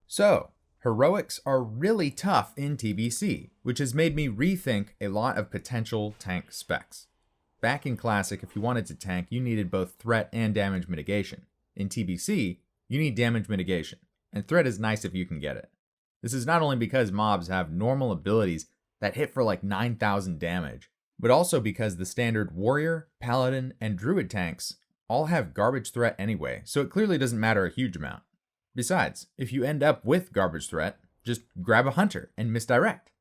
So, heroics are really tough in TBC, which has made me rethink a lot of potential tank specs. Back in Classic, if you wanted to tank, you needed both threat and damage mitigation. In TBC, you need damage mitigation, and threat is nice if you can get it. This is not only because mobs have normal abilities that hit for like 9,000 damage, but also because the standard warrior, paladin, and druid tanks all have garbage threat anyway, so it clearly doesn't matter a huge amount. Besides, if you end up with garbage threat, just grab a hunter and misdirect.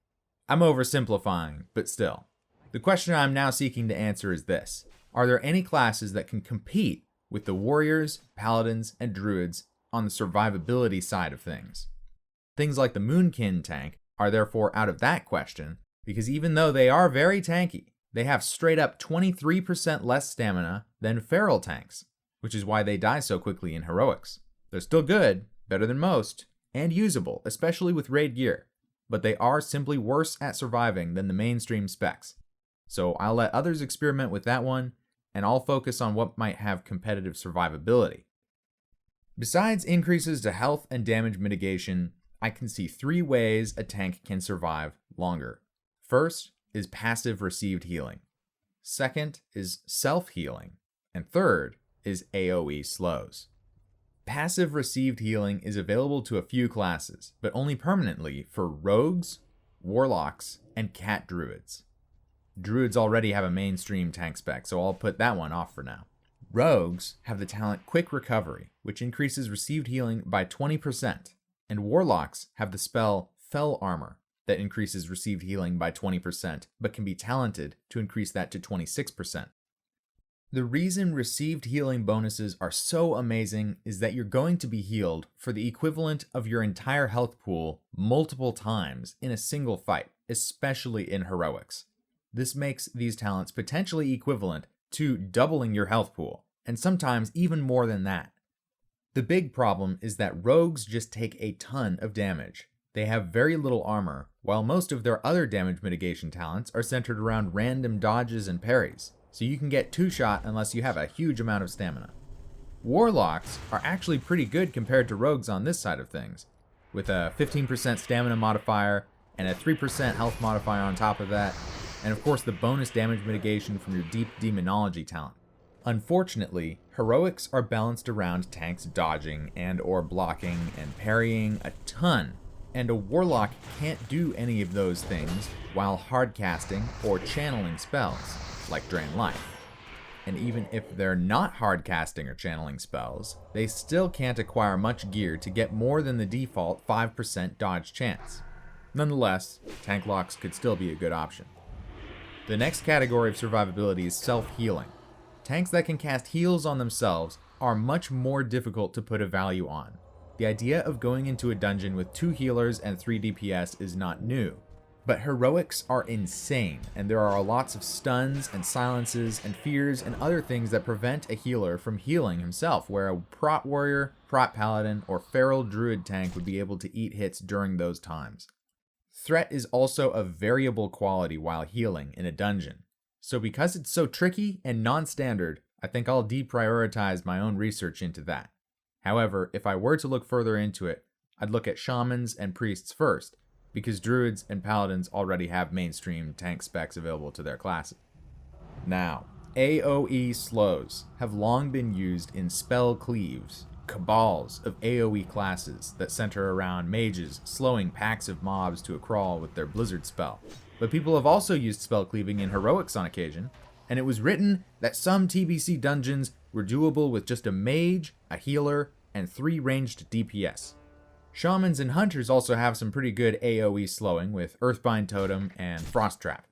I'm oversimplifying, but still. The question I'm now seeking to answer is this: are there any classes that can compete with the warriors, paladins, and druids on the survivability side of things? Things like the Moonkins tank are therefore out of that question, because even though they are very tanky, they have straight up 23% less stamina than feral tanks, which is why they die so quickly in heroics. They're still good, better than most, and usable, especially with raid gear, but they are simply worse at surviving than the mainstream specs. So I'll let others experiment with that one, and I'll focus on what might have competitive survivability. Besides increases to health and damage mitigation, I can see 3 ways a tank can survive longer. First is passive received healing. Second is self-healing. And third is AoE slows. Passive received healing is available to a few classes, but only permanently for rogues, warlocks, and cat druids. Druids already have a mainstream tank spec, so I'll put that one off for now. Rogues have the talent Quick Recovery, which increases received healing by 20%, and warlocks have the spell Fell Armor that increases received healing by 20%, but can be talented to increase that to 26%. The reason received healing bonuses are so amazing is that you're going to be healed for the equivalent of your entire health pool multiple times in a single fight, especially in heroics. This makes these talents potentially equivalent to doubling your health pool, and sometimes even more than that. The big problem is that rogues just take a ton of damage. They have very little armor, while most of their other damage mitigation talents are centered around random dodges and parries, so you can get 2-shot unless you have a huge amount of stamina. Warlocks are actually pretty good compared to rogues on this side of things, with a 15% stamina modifier and a 3% health modifier on top of that, and of course the bonus damage mitigation from your deep demonology talent. Unfortunately, heroics are balanced around tanks dodging and or blocking and parrying a ton, and a warlock can't do any of those things while hardcasting or channeling spells, like Drain Life. And even if they're not hardcasting or channeling spells, they still can't acquire much gear to get more than the default 5% dodge chance. Nonetheless, tank locks could still be a good option. The next category of survivability is self-healing. Tanks that can cast heals on themselves are much more difficult to put a value on. The idea of going into a dungeon with 2 healers and 3 DPS is not new, but heroics are insane, and there are lots of stuns and silences and fears and other things that prevent a healer from healing himself, where a prot warrior, prot paladin, or feral druid tank would be able to eat hits during those times. Threat is also a variable quality while healing in a dungeon, so because it's so tricky and non-standard, I think I'll deprioritize my own research into that. However, if I were to look further into it, I'd look at shamans and priests first, because druids and paladins already have mainstream tank specs available to their classes. Now, AoE slows have long been used in spell cleaves, cabals of AoE classes that center around mages slowing packs of mobs to a crawl with their blizzard spell. But people have also used spell cleaving in heroics on occasion, and it was written that some TBC dungeons were doable with just a mage, a healer, and 3 ranged DPS. Shamans and hunters also have some pretty good AoE slowing with Earthbind Totem and Frost Trap.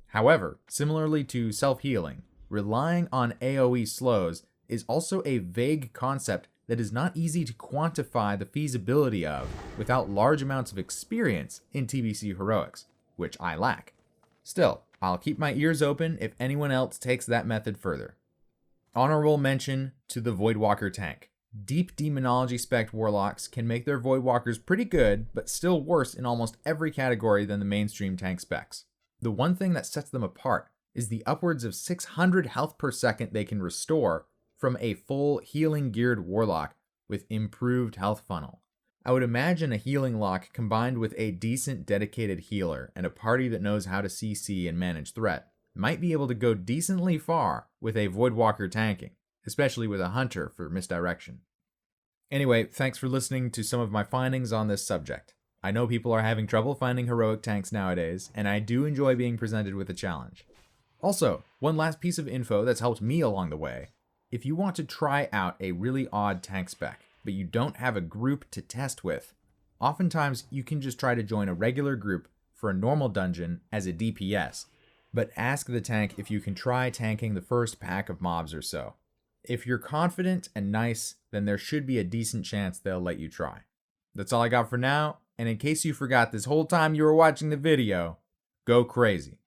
However, similarly to self-healing, relying on AoE slows is also a vague concept that is not easy to quantify the feasibility of without large amounts of experience in TBC heroics, which I lack. Still, I'll keep my ears open if anyone else takes that method further. Honorable mention to the Voidwalker tank. Deep demonology spec warlocks can make their Voidwalkers pretty good, but still worse in almost every category than the mainstream tank specs. The one thing that sets them apart is the upwards of 600 health per second they can restore from a full healing geared warlock with improved health funnel. I would imagine a healing lock combined with a decent dedicated healer and a party that knows how to CC and manage threat might be able to go decently far with a Voidwalker tanking, especially with a hunter for misdirection. Anyway, thanks for listening to some of my findings on this subject. I know people are having trouble finding heroic tanks nowadays, and I do enjoy being presented with a challenge. Also, one last piece of info that's helped me along the way. If you want to try out a really odd tank spec, but you don't have a group to test with, oftentimes you can just try to join a regular group for a normal dungeon as a DPS, but ask the tank if you can try tanking the first pack of mobs or so. If you're confident and nice, then there should be a decent chance they'll let you try. That's all I got for now, and in case you forgot this whole time you were watching the video, go crazy.